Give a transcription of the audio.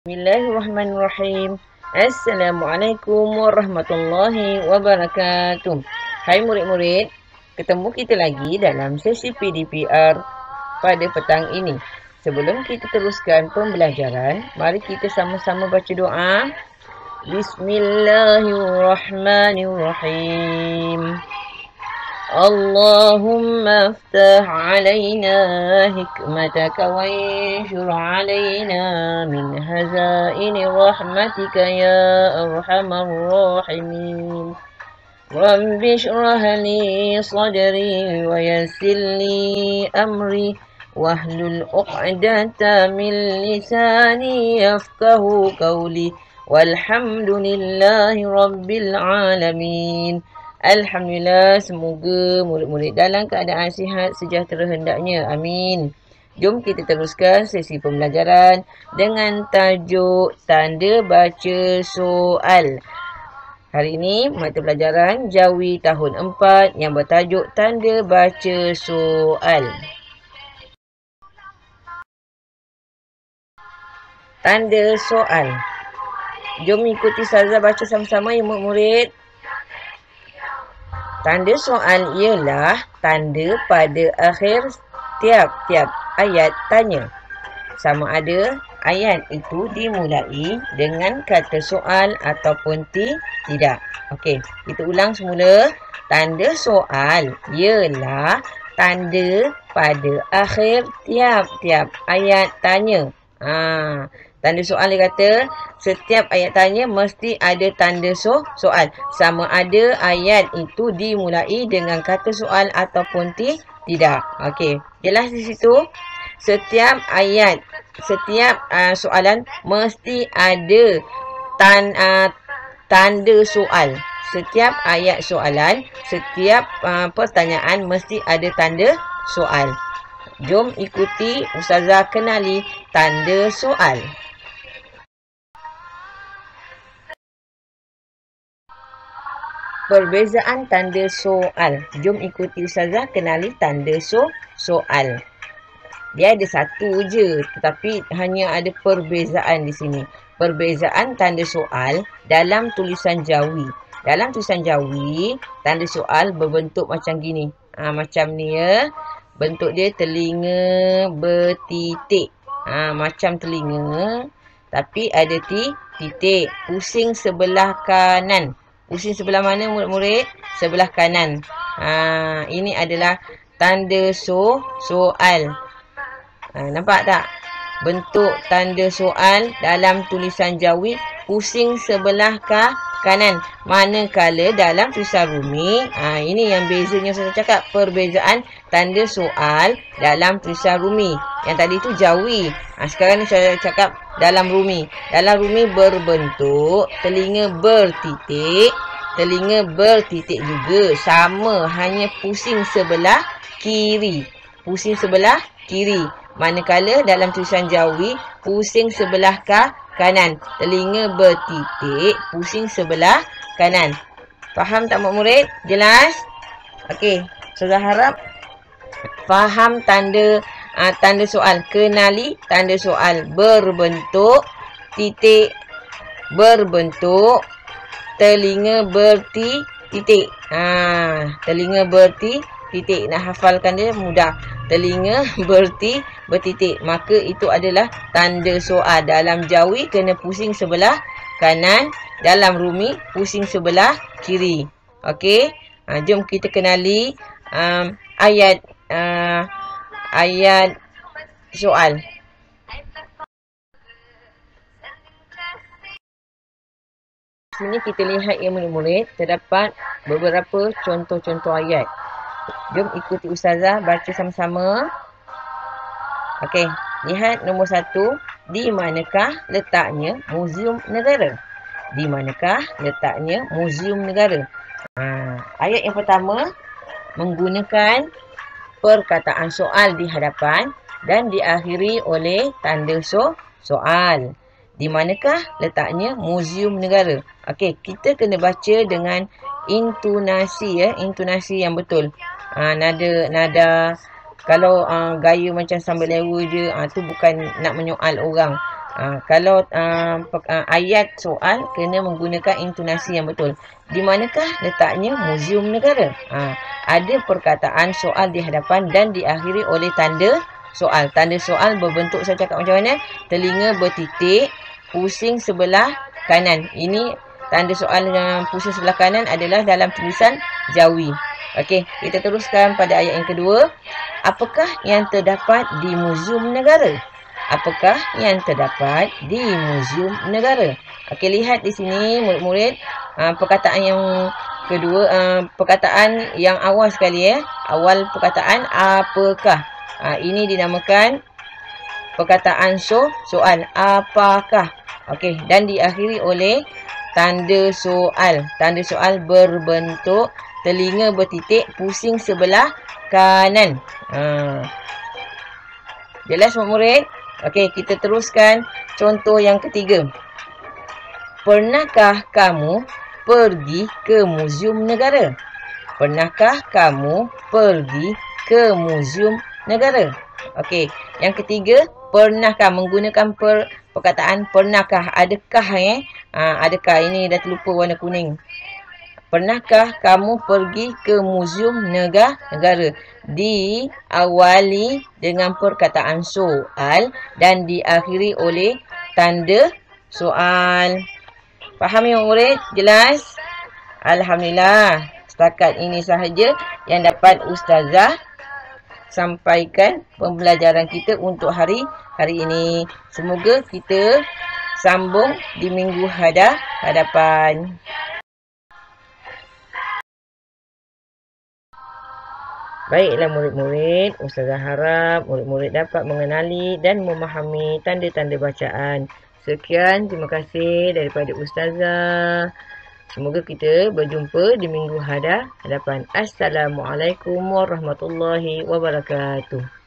Bismillahirrahmanirrahim. Assalamualaikum warahmatullahi wabarakatuh. Hai murid-murid, ketemu kita lagi dalam sesi PDPR pada petang ini. Sebelum kita teruskan pembelajaran, mari kita sama-sama baca doa. Bismillahirrahmanirrahim. اللهم افتح علينا حكمتك وانشر علينا من خزائن رحمتك يا أرحم الراحمين رب اشرح لي صدري ويسر لي أمري واحلل عقدة من لساني يفقه قولي والحمد لله رب العالمين. Alhamdulillah, semoga murid-murid dalam keadaan sihat sejahtera hendaknya. Amin. Jom kita teruskan sesi pembelajaran dengan tajuk tanda baca soal. Hari ini mata pelajaran Jawi tahun 4 yang bertajuk tanda baca soal. Tanda soal. Jom ikuti Ustazah baca sama-sama ya murid-murid. Tanda soal ialah tanda pada akhir tiap-tiap ayat tanya. Sama ada ayat itu dimulai dengan kata soal ataupun tidak. Okey, kita ulang semula. Tanda soal ialah tanda pada akhir tiap-tiap ayat tanya. Tanda soal dia kata setiap ayat tanya mesti ada tanda soal. Sama ada ayat itu dimulai dengan kata soal ataupun tidak. Okey, jelas di situ. Setiap ayat, setiap soalan mesti ada tanda soal. Setiap ayat soalan, setiap pertanyaan mesti ada tanda soal. Jom ikuti Ustazah kenali tanda soal. Perbezaan tanda soal. Jom ikuti Ustazah kenali tanda soal. Dia ada satu je, tetapi hanya ada perbezaan di sini. Perbezaan tanda soal dalam tulisan Jawi. Dalam tulisan Jawi, tanda soal berbentuk macam gini. Macam ni ya. Bentuk dia telinga bertitik. Macam telinga, tapi ada titik. Pusing sebelah kanan. Pusing sebelah mana murid-murid? Sebelah kanan. Ini adalah tanda soal. Nampak tak? Bentuk tanda soal dalam tulisan Jawi pusing sebelah kanan. Manakala dalam tulisan Rumi, ini yang bezanya saya cakap. Perbezaan tanda soal dalam tulisan Rumi. Yang tadi tu Jawi. Sekarang ni saya cakap dalam Rumi. Dalam Rumi berbentuk telinga bertitik. Telinga bertitik juga. Sama, hanya pusing sebelah kiri. Pusing sebelah kiri. Manakala dalam tulisan Jawi pusing sebelah kanan. Telinga bertitik, pusing sebelah kanan. Faham tak murid? Jelas? Okey, saya harap faham tanda soal. Kenali tanda soal. Berbentuk titik, berbentuk telinga bertitik. Telinga bertitik. Nak hafalkan dia mudah. Telinga bertitik. Maka itu adalah tanda soal. Dalam Jawi kena pusing sebelah kanan. Dalam Rumi pusing sebelah kiri. Okey. Jom kita kenali ayat soal. Sini kita lihat ya murid-murid, terdapat beberapa contoh-contoh ayat. Jom ikuti Ustazah baca sama-sama. Okey, lihat nombor 1. Di manakah letaknya Muzium Negara? Di manakah letaknya Muzium Negara? Ayat yang pertama menggunakan perkataan soal di hadapan dan diakhiri oleh tanda soal. Di manakah letaknya Muzium Negara? Okey, kita kena baca dengan intonasi ya, intonasi yang betul. Nada kalau gaya macam sambil lewa je, tu bukan nak menyoal orang. Kalau ayat soal kena menggunakan intonasi yang betul. Di manakah letaknya Muzium Negara? Ada perkataan soal di hadapan dan diakhiri oleh tanda soal. Tanda soal berbentuk, saya cakap macam mana? Telinga bertitik, pusing sebelah kanan. Ini tanda soal yang pusing sebelah kanan adalah dalam tulisan Jawi. Okey, kita teruskan pada ayat yang kedua. Apakah yang terdapat di Muzium Negara? Apakah yang terdapat di Muzium Negara? Okey, lihat di sini murid-murid, perkataan yang kedua, perkataan yang awal sekali awal perkataan apakah. Ini dinamakan perkataan soal. Apakah? Okey, dan diakhiri oleh tanda soal. Tanda soal berbentuk telinga bertitik, pusing sebelah kanan. Jelas murid? Okey, kita teruskan contoh yang ketiga. Pernahkah kamu pergi ke Muzium Negara? Pernahkah kamu pergi ke Muzium Negara? Okey, yang ketiga, pernahkah, menggunakan perkataan pernahkah. Adakah adakah, ini dah terlupa warna kuning. Pernahkah kamu pergi ke Muzium Negara? Diawali dengan perkataan soal dan diakhiri oleh tanda soal. Faham ya murid? Jelas? Alhamdulillah. Setakat ini sahaja yang dapat ustazah sampaikan pembelajaran kita untuk hari ini. Semoga kita sambung di minggu hadapan. Baiklah murid-murid, ustazah harap murid-murid dapat mengenali dan memahami tanda-tanda bacaan. Sekian, terima kasih daripada ustazah. Semoga kita berjumpa di minggu hadapan. Assalamualaikum warahmatullahi wabarakatuh.